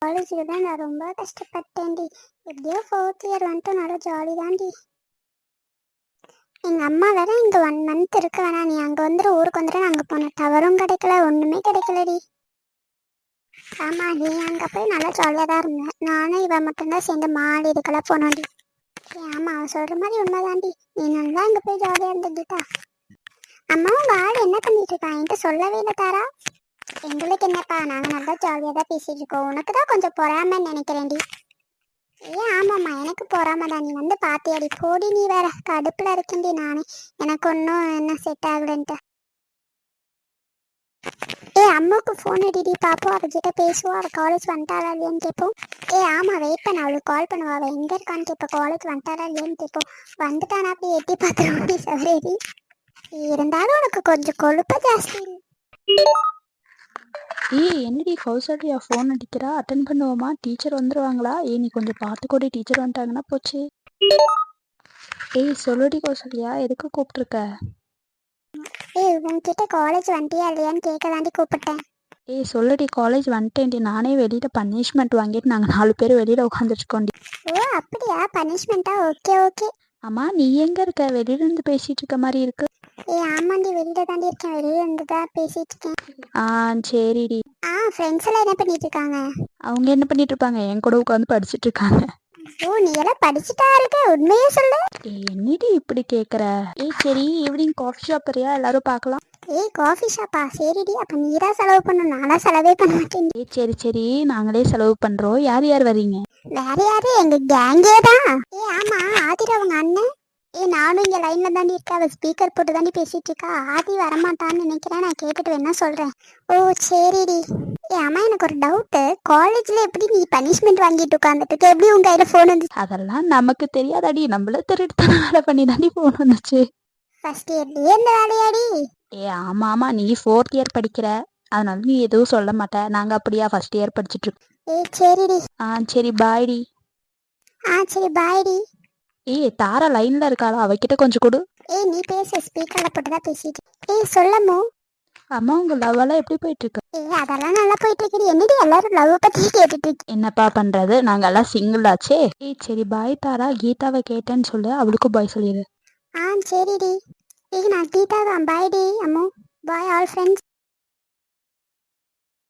காலேஜில் தான் நான் ரொம்ப கஷ்டப்பட்டேன்டி. எப்படியோ ஃபோர்த் இயர் வந்துட்டு நல்லா ஜாலி தான்டி. எங்கள் அம்மா வேற இங்கே 1 மந்த் இருக்க வேணாம், நீ அங்கே வந்துடு, ஊருக்கு வந்துட்டு அங்கே போனேன். டவரும் கிடைக்கல, ஒன்றுமே கிடைக்கலடி. ஆமாம், நீ அங்கே போய் நல்லா ஜாலியாக தான் இருந்தேன். நானும் இவன் மட்டும்தான் சேர்ந்து மாடி இதுக்கெல்லாம் போனோண்டி. ஆமாம், அவன் சொல்கிற மாதிரி உண்மைதான்டி. நீ நல்லா அங்கே போய் ஜாலியாக இருந்துட்டா. அம்மா உங்கள் ஆள் என்ன பண்ணிட்டு இருக்கான்? என்கிட்ட சொல்லவே இல்லை தாரா. எங்களுக்கு என்னப்பா, நாங்கள் நல்லா ஜாலியாக தான் பேசிகிட்டு இருக்கோம். உனக்கு தான் கொஞ்சம் பொறாமன்னு நினைக்கிறேன்டி. ஆமாம்மா, எனக்கு பொறாமதான். நீ வந்து பாத்தியாடி, போடி. நீ வேற கடுப்பில் இருக்கேன்டி. நானே எனக்கு ஒன்றும் என்ன செட் ஆகலன்ட்டு. அம்மாவுக்கு ஃபோன் அடிடி பார்ப்போம், அவகிட்ட பேசுவோம். அவள் காலேஜ் வந்துட்டாரா இல்லையான்னு கேட்போம். ஆமாம், வெயிட் பண்ண, அவளுக்கு கால் பண்ணுவா. அவள் எங்கே இருக்கான்னு கேட்போம். காலேஜ் வந்துட்டாரா இல்லையான்னு கேட்போம். வந்துட்டானா அப்படி எட்டி பார்த்துருவோடி சவரேடி. இருந்தாலும் உனக்கு கொஞ்சம் கொழுப்ப ஜாஸ்தி. என்னடி கௌசல்யா ஃபோன் அடிக்கிறா? அட்டன் பண்ணுவோமா? டீச்சர் வந்துடுவாங்களா? நீ கொஞ்சம் பார்த்து கூட, டீச்சர் வந்துட்டாங்கன்னா போச்சு. சொல்லுடி கௌசல்யா, எதுக்கு கூப்பிட்ருக்க? உன்கிட்ட காலேஜ் வந்துட்டியா இல்லையான்னு கேட்க தாண்டி கூப்பிட்டேன். சொல்லுடி, காலேஜ் வந்துட்டேன்டி. நானே வெளியில் பனிஷ்மெண்ட் வாங்கிட்டு நாங்கள் 4 பேர் வெளியில் உட்காந்துருக்கோண்டி. ஓ அப்படியா, பனிஷ்மெண்ட்டா? Okay okay. ஆமாம், நீ எங்கே இருக்க? வெளியிலேருந்து பேசிகிட்டு இருக்க மாதிரி இருக்கு. ஆமாண்டி, வெளியில தாண்டி இருக்கேன். வெளியில இருந்து தான் பேசிட்டு இருக்கேன். சரிடி. ஃப்ரெண்ட்ஸ் எல்லாம் என்ன பண்ணிட்டு இருக்காங்க? அவங்க என்ன பண்ணிட்டு இருப்பாங்க? என் கூட உட்காந்து படிச்சுட்டு இருக்காங்க. ஓ, நீ எல்லாம் படிச்சுட்டா இருக்க? உண்மையே சொல்லு. என்னடி இப்படி கேட்குற? சரி, ஈவினிங் காஃபி ஷாப் வரியா? எல்லாரும் பார்க்கலாம். காஃபி ஷாப்பா? சரிடி, அப்போ நீ தான் செலவு பண்ணணும், நானா செலவே பண்ண மாட்டேன். சரி சரி, நாங்களே செலவு பண்ணுறோம். யார் யார் வரீங்க? வேற யாரு, எங்க கேங்கே தான். ஆமா, ஆதிரா அவங்க அண்ணன். நானும் இங்க லைன்ல தாண்டி இருக்கேன். அவ ஸ்பீக்கர் போட்டு தாண்டி பேசிட்டு இருக்கா. ஆதி வரமாட்டான்னு நினைக்கிறேன். நான் கேட்டுட்டு வேணா சொல்றேன். ஓ சரிடி. ஆமா, எனக்கு ஒரு டவுட். காலேஜ்ல எப்படி நீ பனிஷ்மெண்ட் வாங்கிட்டு உட்காந்துட்டு இருக்க? எப்படி உங்க கையில போன் வந்து? அதெல்லாம் நமக்கு தெரியாதாடி. நம்மள திருடுத்தன வேலை பண்ணி தாண்டி போன் வந்துச்சு. ஃபர்ஸ்ட் இயர்லயே இந்த வேலையாடி? ஆமா ஆமா, நீ 4th இயர் படிக்கிற, அதனால நீ எதுவும் சொல்ல மாட்ட. நாங்க அப்படியா ஃபர்ஸ்ட் இயர் படிச்சுட்டு இருக்கோம். சரிடி. சரி பாய்டி. சரி பாய்டி. தாரா லைன்ல இருக்காளா? அவகிட்ட கொஞ்சம் கொடு. நீ பேசு, ஸ்பீக்கர்ல போட்டுதான் பேசிட்டு. சொல்லமோ. அம்மா, உங்க லவ்வெல்லாம் எப்படி போயிட்டு இருக்கு? அதெல்லாம் நல்லா போயிட்டு இருக்கு. என்னடி எல்லாரும் லவ் பத்தி கேட்டுட்டு இருக்கு? என்னப்பா பண்றது, நாங்க எல்லாம் சிங்கிள் ஆச்சே. சரி பாய் தாரா. கீதாவை கேட்டேன்னு சொல்லு, அவளுக்கும் பாய் சொல்லிடு. சரிடி. நான் கீதா தான். பாய் டி அம்மு. Bye all friends.